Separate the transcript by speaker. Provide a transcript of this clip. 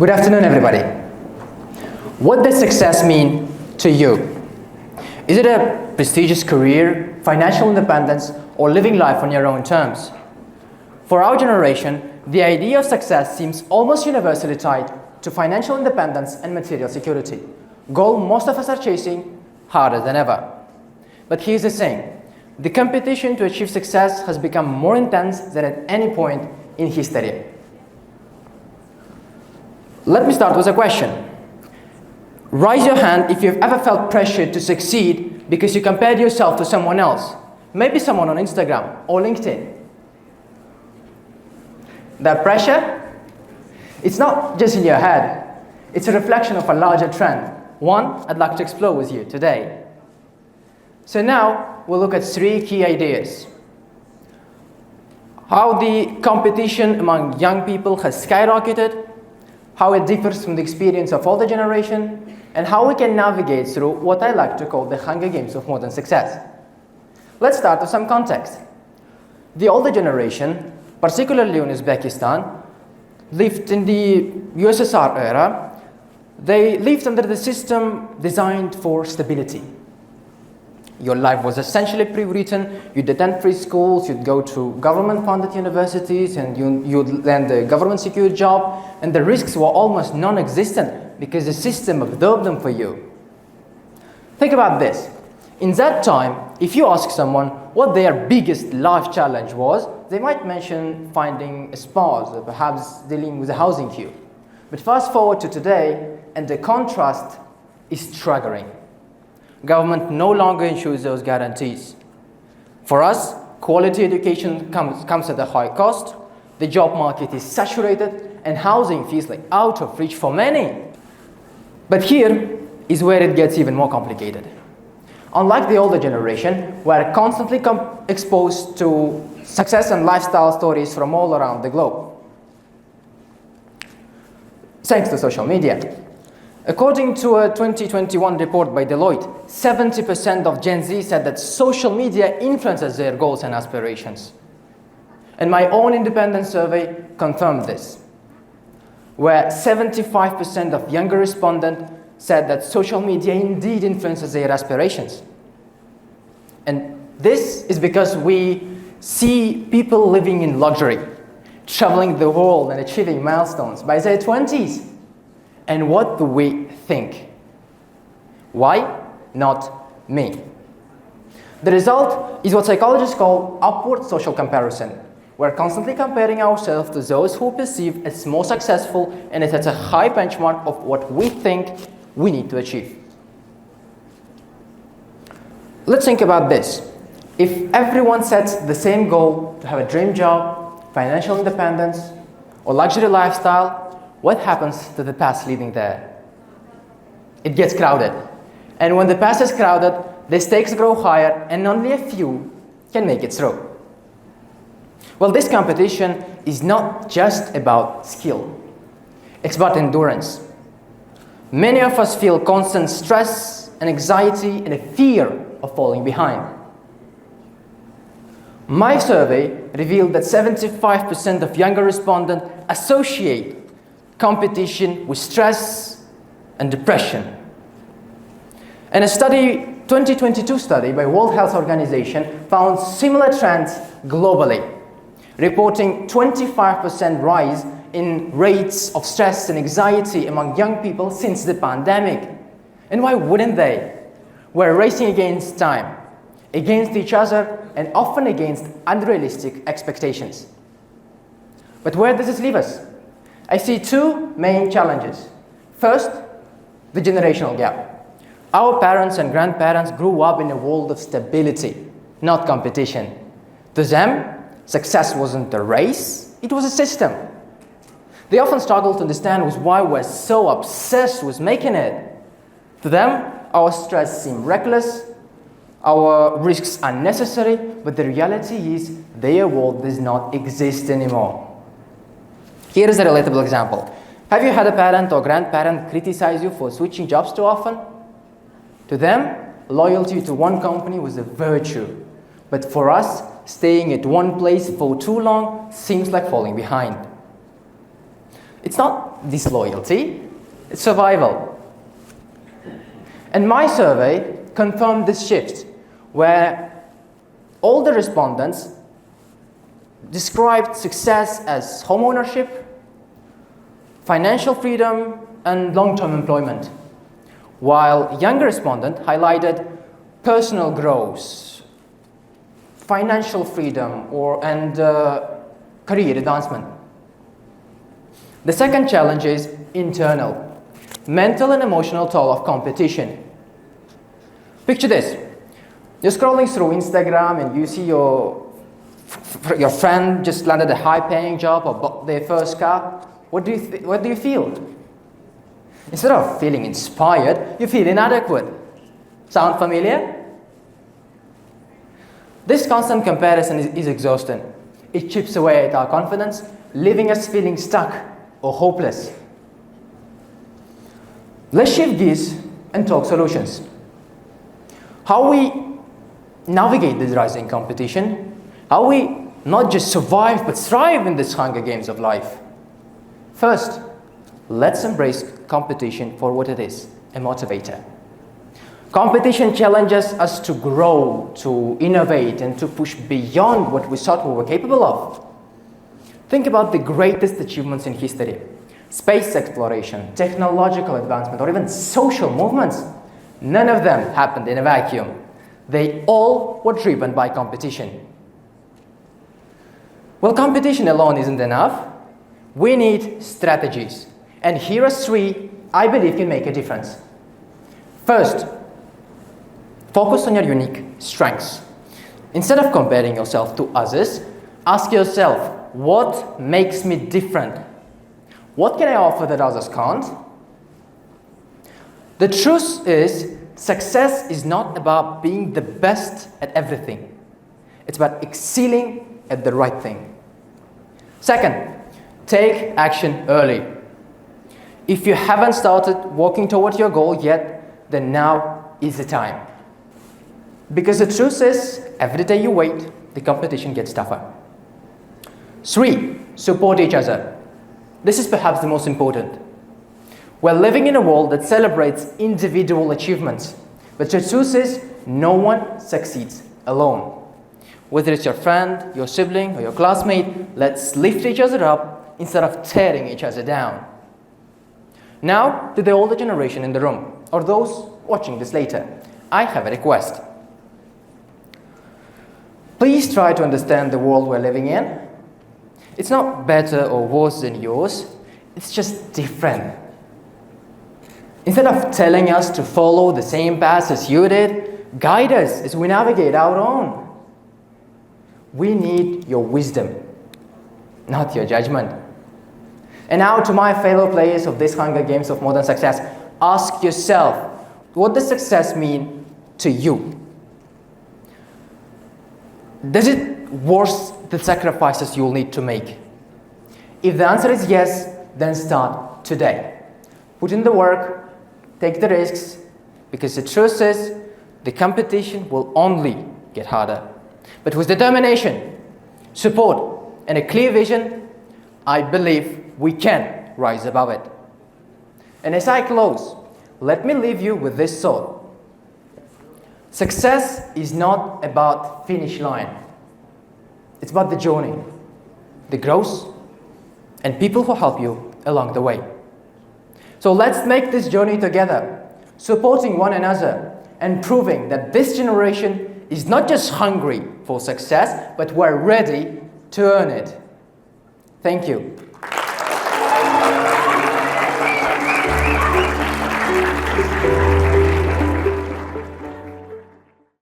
Speaker 1: Good afternoon, everybody. What does success mean to you? Is it a prestigious career, financial independence, or living life on your own terms? For our generation, the idea of success seems almost universally tied to financial independence and material security, goal most of us are chasing harder than ever. But here's the thing, the competition to achieve success has become more intense than at any point in history. Let me start with a question. Raise your hand if you've ever felt pressured to succeed because you compared yourself to someone else, maybe someone on Instagram or LinkedIn. That pressure, it's not just in your head, it's a reflection of a larger trend, one I'd like to explore with you today. So now we'll look at three key ideas. How the competition among young people has skyrocketed, how it differs from the experience of older generation, and how we can navigate through what I like to call the Hunger Games of modern success. Let's start with some context. The older generation, particularly in Uzbekistan, lived in the USSR era. They lived under the system designed for stability. Your life was essentially pre-written. You'd attend free schools, you'd go to government-funded universities, and you'd land a government-secured job, and the risks were almost non-existent because the system absorbed them for you. Think about this. In that time, if you ask someone what their biggest life challenge was, they might mention finding a spouse or perhaps dealing with a housing queue. But fast forward to today, and the contrast is staggering. Government no longer ensures those guarantees. For us, quality education comes at a high cost, the job market is saturated, and housing feels like out of reach for many. But here is where it gets even more complicated. Unlike the older generation, we are constantly exposed to success and lifestyle stories from all around the globe, thanks to social media. According to a 2021 report by Deloitte, 70% of Gen Z said that social media influences their goals and aspirations. And my own independent survey confirmed this, where 75% of younger respondents said that social media indeed influences their aspirations. And this is because we see people living in luxury, traveling the world and achieving milestones by their 20s. And what do we think? Why not me? The result is what psychologists call upward social comparison. We're constantly comparing ourselves to those who perceive as more successful, and it sets a high benchmark of what we think we need to achieve. Let's think about this. If everyone sets the same goal to have a dream job, financial independence, or luxury lifestyle, what happens to the path leading there? It gets crowded. And when the path is crowded, the stakes grow higher and only a few can make it through. Well, this competition is not just about skill. It's about endurance. Many of us feel constant stress and anxiety and a fear of falling behind. My survey revealed that 75% of younger respondents associate competition with stress and depression. And a 2022 study by World Health Organization found similar trends globally, reporting 25% rise in rates of stress and anxiety among young people since the pandemic. And why wouldn't they? We're racing against time, against each other, and often against unrealistic expectations. But where does this leave us? I see two main challenges. First, the generational gap. Our parents and grandparents grew up in a world of stability, not competition. To them, success wasn't a race, it was a system. They often struggle to understand why we're so obsessed with making it. To them, our stress seems reckless, our risks unnecessary, but the reality is their world does not exist anymore. Here is a relatable example. Have you had a parent or grandparent criticize you for switching jobs too often? To them, loyalty to one company was a virtue. But for us, staying at one place for too long seems like falling behind. It's not disloyalty, it's survival. And my survey confirmed this shift, where all the respondents described success as home ownership, financial freedom, and long-term employment, while younger respondents highlighted personal growth, financial freedom, and career advancement. The second challenge is internal, mental and emotional toll of competition. Picture this. You're scrolling through Instagram and you see your friend just landed a high-paying job or bought their first car. What do you feel? Instead of feeling inspired, you feel inadequate. Sound familiar? This constant comparison is exhausting. It chips away at our confidence, leaving us feeling stuck or hopeless. Let's shift gears and talk solutions. How we navigate this rising competition, how we not just survive but thrive in this Hunger Games of life. First, let's embrace competition for what it is, a motivator. Competition challenges us to grow, to innovate, and to push beyond what we thought we were capable of. Think about the greatest achievements in history: space exploration, technological advancement, or even social movements. None of them happened in a vacuum. They all were driven by competition. Well, competition alone isn't enough. We need strategies. And here are three I believe can make a difference. First, focus on your unique strengths. Instead of comparing yourself to others, ask yourself, what makes me different? What can I offer that others can't? The truth is, success is not about being the best at everything. It's about excelling at the right thing. Second, take action early. If you haven't started walking towards your goal yet, then now is the time. Because the truth is, every day you wait, the competition gets tougher. 3, support each other. This is perhaps the most important. We're living in a world that celebrates individual achievements, but the truth is, no one succeeds alone. Whether it's your friend, your sibling, or your classmate, let's lift each other up instead of tearing each other down. Now, to the older generation in the room, or those watching this later, I have a request. Please try to understand the world we're living in. It's not better or worse than yours, it's just different. Instead of telling us to follow the same path as you did, guide us as we navigate our own. We need your wisdom, not your judgment. And now to my fellow players of this Hunger Games of Modern Success, ask yourself, what does success mean to you? Does it worth the sacrifices you'll need to make? If the answer is yes, then start today. Put in the work, take the risks, because the truth is, the competition will only get harder. But with determination, support, and a clear vision, I believe we can rise above it. And as I close, let me leave you with this thought. Success is not about finish line. It's about the journey, the growth, and people who help you along the way. So let's make this journey together, supporting one another and proving that this generation is not just hungry for success, but we're ready to earn it. Thank you.